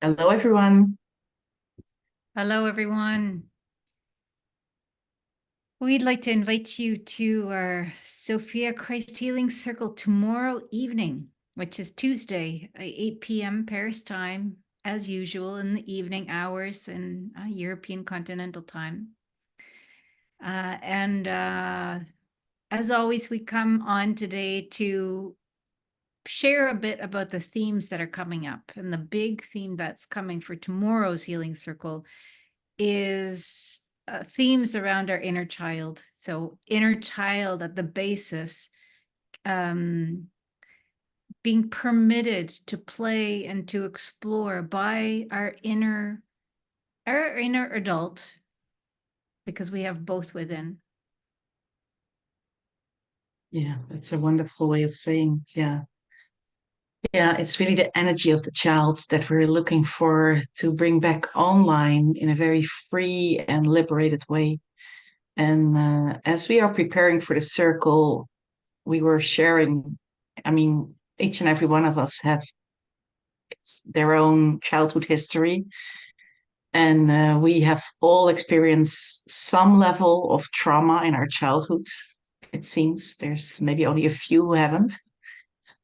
Hello, everyone. Hello, everyone. We'd like to invite you to our Sophia Christ Healing Circle tomorrow evening, which is Tuesday, 8 p.m. Paris time, as usual, in the evening hours in European continental time. And as always, we come on today to share a bit about the themes that are coming up. And the big theme that's coming for tomorrow's Healing Circle is themes around our inner child. So inner child at the basis, being permitted to play and to explore by our inner adult, because we have both within. Yeah, that's a wonderful way of saying it. Yeah. Yeah, it's really the energy of the child that we're looking for to bring back online in a very free and liberated way. And as we are preparing for the circle, we were sharing, I mean, each and every one of us have their own childhood history. And we have all experienced some level of trauma in our childhood. It seems there's maybe only a few who haven't.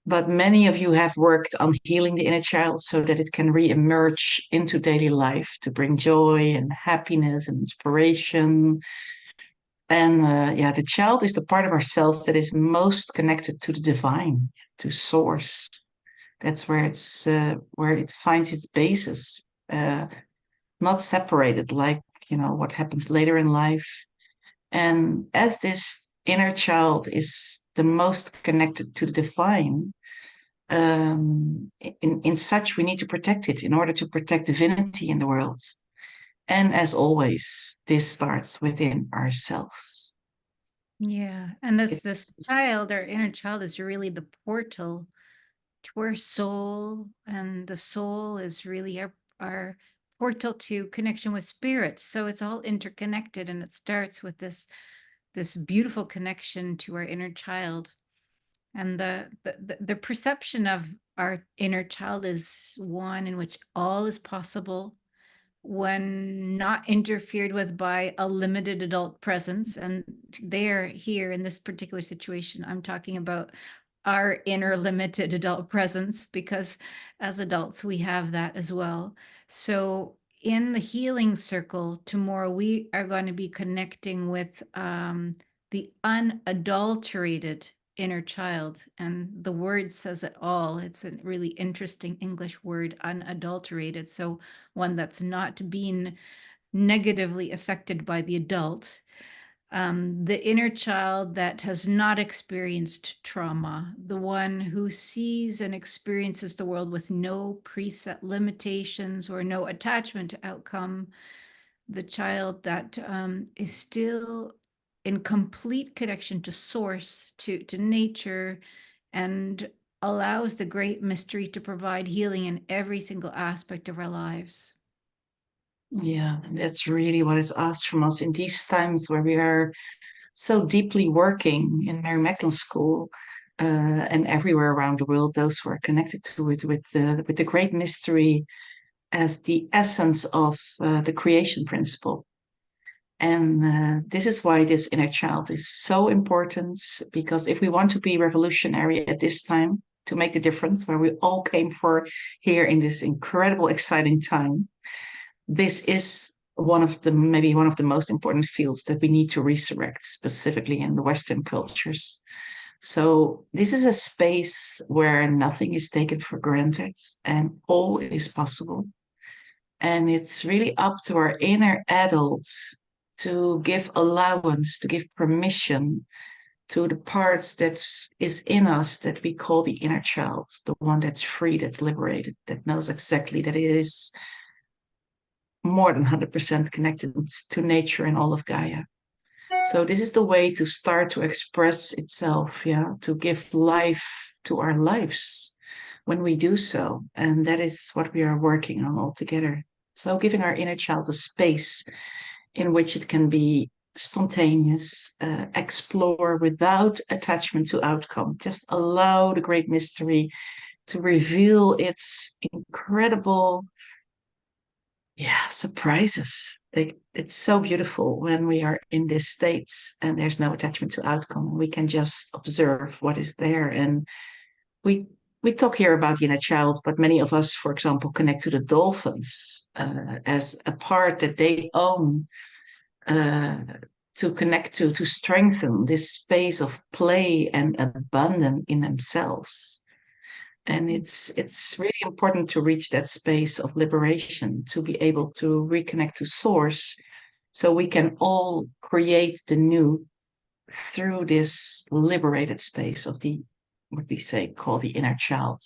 But many of you have worked on healing the inner child so that it can re-emerge into daily life to bring joy and happiness and inspiration. And yeah, the child is the part of ourselves that is most connected to the divine, to source. That's where it finds its basis, not separated like what happens later in life. And as this inner child is the most connected to the divine, in such we need to protect it in order to protect divinity in the world. And as always, this starts within ourselves. Yeah, and this It's child, our inner child, is really the portal to our soul, and the soul is really our portal to connection with spirit. So it's all interconnected, and it starts with this beautiful connection to our inner child. And the perception of our inner child is one in which all is possible when not interfered with by a limited adult presence. And there, here in this particular situation, I'm talking about our inner limited adult presence, because as adults, we have that as well. So in the healing circle tomorrow, we are going to be connecting with the unadulterated inner child. And the word says it all. It's a really interesting English word, unadulterated. So one that's not being negatively affected by the adult. The inner child that has not experienced trauma, the one who sees and experiences the world with no preset limitations or no attachment to outcome, the child that is still in complete connection to source, to nature, and allows the great mystery to provide healing in every single aspect of our lives. Yeah, that's really what is asked from us in these times where we are so deeply working in Mary Magdalene School and everywhere around the world. Those who are connected to it with the great mystery as the essence of the creation principle. And this is why this inner child is so important, because if we want to be revolutionary at this time, to make the difference where we all came for here in this incredible, exciting time, this is maybe one of the most important fields that we need to resurrect, specifically in the Western cultures. So this is a space where nothing is taken for granted and all is possible. And it's really up to our inner adults to give allowance, to give permission to the parts that is in us that we call the inner child, the one that's free, that's liberated, that knows exactly that it is more than 100% connected to nature and all of Gaia. So this is the way to start to express itself, yeah, to give life to our lives when we do so. And that is what we are working on all together. So giving our inner child a space in which it can be spontaneous, explore without attachment to outcome. Just allow the great mystery to reveal its incredible yeah, surprises. It's so beautiful when we are in these states and there's no attachment to outcome. We can just observe what is there. And we we talk here about inner child, but many of us, for example, connect to the dolphins as a part that they own, uh, to connect to strengthen this space of play and abandon in themselves. And it's really important to reach that space of liberation, to be able to reconnect to source, so we can all create the new through this liberated space of the, what we say, call the inner child,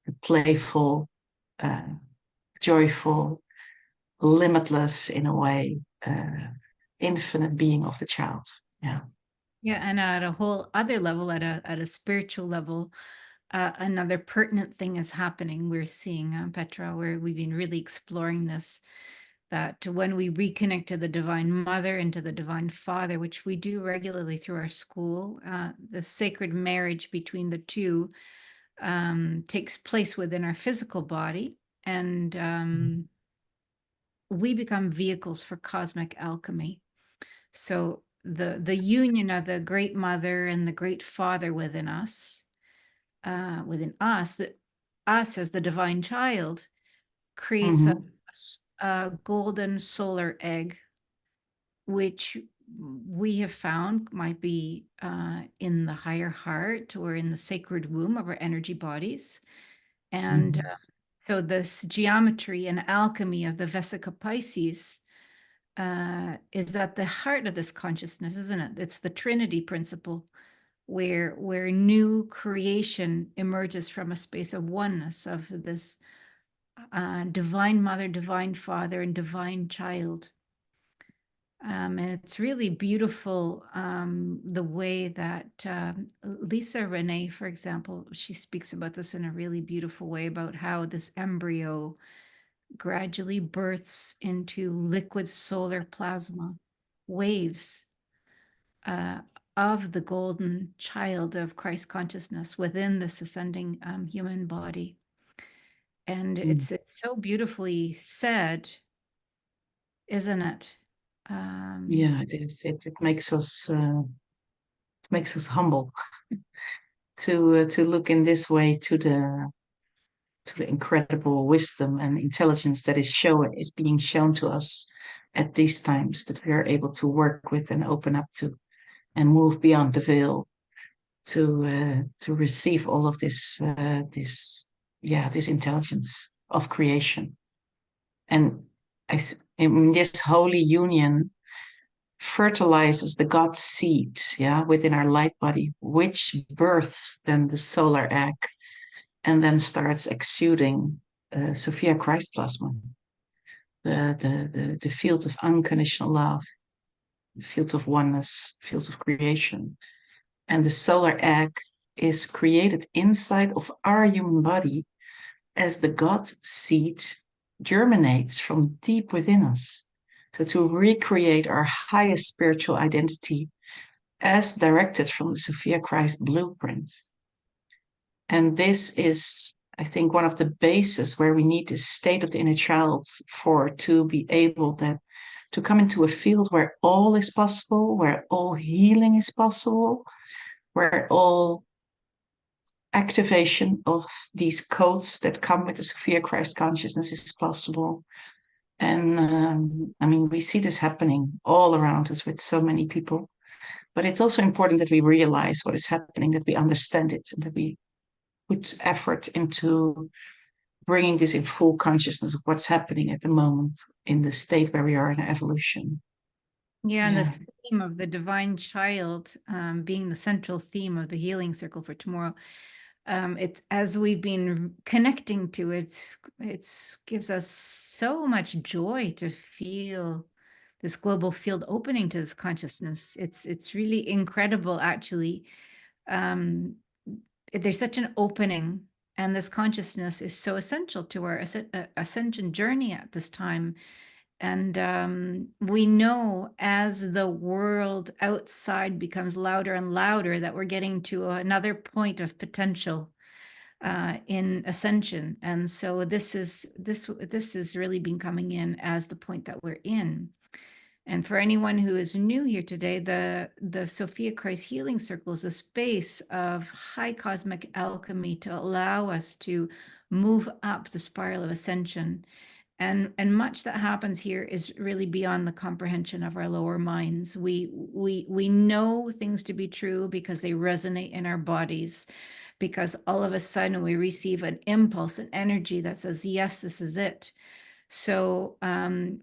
the playful, uh, joyful, limitless in a way, infinite being of the child. Yeah. Yeah, and at a whole other level, at a spiritual level, another pertinent thing is happening. We're seeing, Petra, where we've been really exploring this, that when we reconnect to the Divine Mother and to the Divine Father, which we do regularly through our school, the sacred marriage between the two takes place within our physical body, and we become vehicles for cosmic alchemy. So the union of the Great Mother and the Great Father within us, that us as the Divine Child creates Mm-hmm. a golden solar egg, which we have found might be in the higher heart or in the sacred womb of our energy bodies. And Mm-hmm. so this geometry and alchemy of the Vesica Pisces is at the heart of this consciousness, isn't it? It's the Trinity principle, where new creation emerges from a space of oneness of this divine mother, divine father, and divine child. And it's really beautiful, the way that Lisa Renee, for example, she speaks about this in a really beautiful way, about how this embryo gradually births into liquid solar plasma waves uh, of the golden child of Christ consciousness within this ascending human body. And it's so beautifully said, isn't it? Um, Yeah, it is. It makes us humble to look in this way to the incredible wisdom and intelligence that is being shown to us at these times, that we are able to work with and open up to and move beyond the veil to receive all of this yeah, this intelligence of creation. And in this holy union fertilizes the God seed, yeah, within our light body, which births then the solar egg and then starts exuding Sophia Christ plasma, the fields of unconditional love, fields of oneness, fields of creation. And the solar egg is created inside of our human body as the God seed germinates from deep within us. So to recreate our highest spiritual identity as directed from the Sophia Christ Blueprint. And this is, I think, one of the bases where we need this state of the inner child for to be able that to come into a field where all is possible, where all healing is possible, where all activation of these codes that come with the Sophia Christ consciousness is possible. And I mean, we see this happening all around us with so many people. But it's also important that we realize what is happening, that we understand it, and that we put effort into bringing this in full consciousness of what's happening at the moment in the state where we are in evolution. yeah, and the Yeah. theme of the divine child being the central theme of the healing circle for tomorrow. It's as we've been connecting to it, it's gives us so much joy to feel this global field opening to this consciousness. It's really incredible, actually. Um, there's such an opening, and this consciousness is so essential to our ascension journey at this time. And we know as the world outside becomes louder and louder that we're getting to another point of potential, in ascension. And so this is really been coming in as the point that we're in. And for anyone who is new here today, the Sophia Christ Healing Circle is a space of high cosmic alchemy to allow us to move up the spiral of ascension. And much that happens here is really beyond the comprehension of our lower minds. We know things to be true because they resonate in our bodies, because all of a sudden we receive an impulse, an energy that says, yes, this is it. So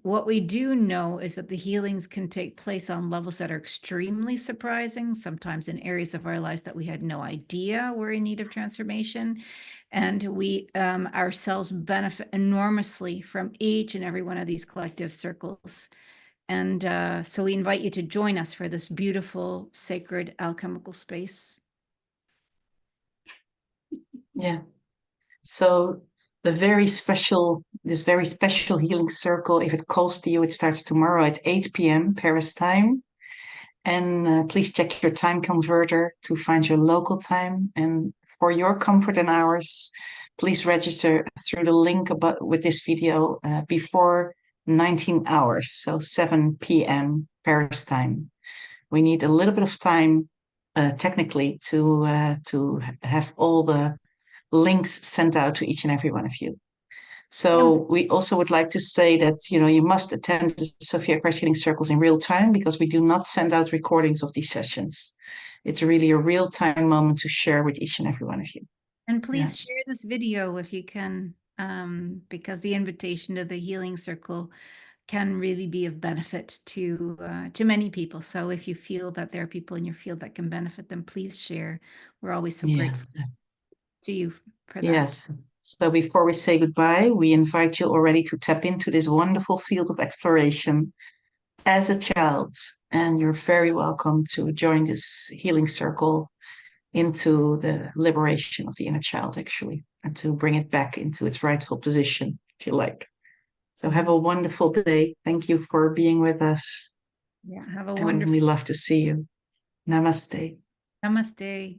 what we do know is that the healings can take place on levels that are extremely surprising, sometimes in areas of our lives that we had no idea were in need of transformation. And we ourselves benefit enormously from each and every one of these collective circles. And so we invite you to join us for this beautiful, sacred, alchemical space. Yeah. So this very special healing circle, if it calls to you, it starts tomorrow at 8 p.m. Paris time. And please check your time converter to find your local time. And for your comfort and ours, please register through the link above with this video before 19 hours, so 7 p.m. Paris time. We need a little bit of time technically to have all the links sent out to each and every one of you. So we also would like to say that, you must attend the Sophia Christ Healing Circles in real time, because we do not send out recordings of these sessions. It's really a real time moment to share with each and every one of you. And please share this video if you can, because the invitation to the healing circle can really be of benefit to many people. So if you feel that there are people in your field that can benefit them, please share. We're always so grateful to you for that. Yes. So before we say goodbye, we invite you already to tap into this wonderful field of exploration as a child. And you're very welcome to join this healing circle into the liberation of the inner child, actually, and to bring it back into its rightful position, if you like. So have a wonderful day. Thank you for being with us. Yeah, have a And wonderful. we love to see you. Namaste. Namaste.